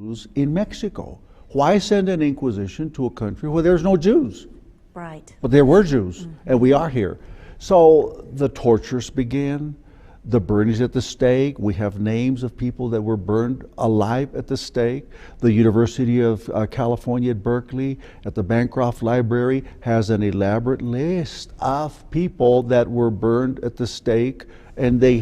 Jews in Mexico. Why send an inquisition to a country where there's no Jews? Right. But there were Jews, and we are here. So the tortures began, the burnings at the stake. We have names of people that were burned alive at the stake. The University of California at Berkeley, at the Bancroft Library, has an elaborate list of people that were burned at the stake. And they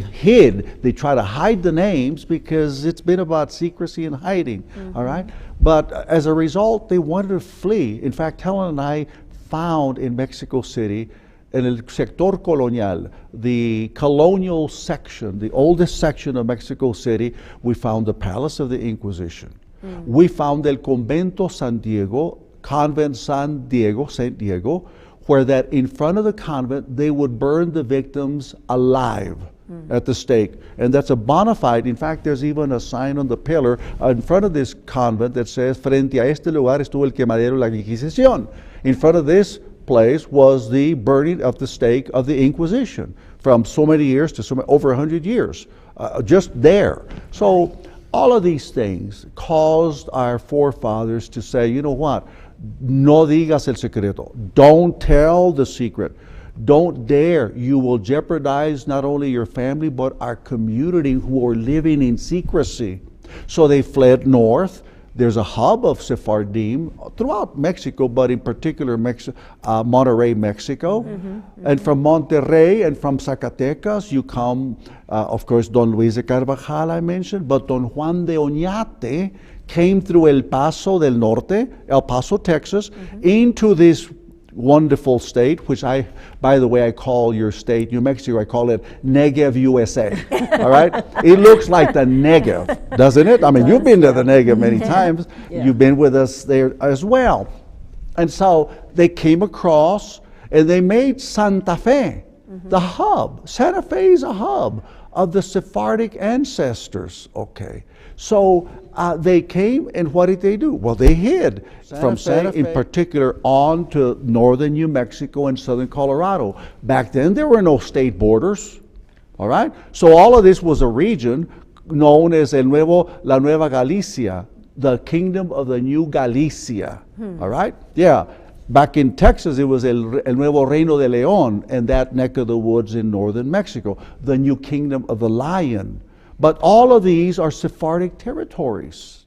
try to hide the names because it's been about secrecy and hiding, all right? But as a result, they wanted to flee. In fact, Helen and I found in Mexico City, in el sector colonial, the colonial section, the oldest section of Mexico City, we found the Palace of the Inquisition. We found el Convento San Diego, Convent San Diego, St. Diego, where that in front of the convent, they would burn the victims alive at the stake. And that's a bona fide. In fact, there's even a sign on the pillar in front of this convent that says, frente a este lugar estuvo el quemadero de la Inquisición. In front of this place was the burning of the stake of the Inquisition from so many years to over 100 years, just there. So all of these things caused our forefathers to say, you know what? No digas el secreto. Don't tell the secret. Don't dare. You will jeopardize not only your family, but our community who are living in secrecy. So they fled north. There's a hub of Sephardim throughout Mexico, but in particular Monterrey, Mexico. And from Monterrey and from Zacatecas, you come, of course, Don Luis de Carvajal I mentioned, but Don Juan de Oñate came through El Paso del Norte, El Paso, Texas, into this wonderful state, which by the way, I call your state, New Mexico, I call it Negev, USA. All right? It looks like the Negev, doesn't it? I mean, you've been to the Negev many times. Yeah. You've been with us there as well. And so they came across and they made Santa Fe the hub. Santa Fe is a hub of the Sephardic ancestors, okay? So they came, and what did they do? Well, they hid from Santa Fe in particular on to northern New Mexico and southern Colorado. Back then, there were no state borders, all right? So all of this was a region known as La Nueva Galicia, the kingdom of the New Galicia, all right? Yeah. Back in Texas, it was El Nuevo Reino de León, and that neck of the woods in northern Mexico, the new kingdom of the lion. But all of these are Sephardic territories.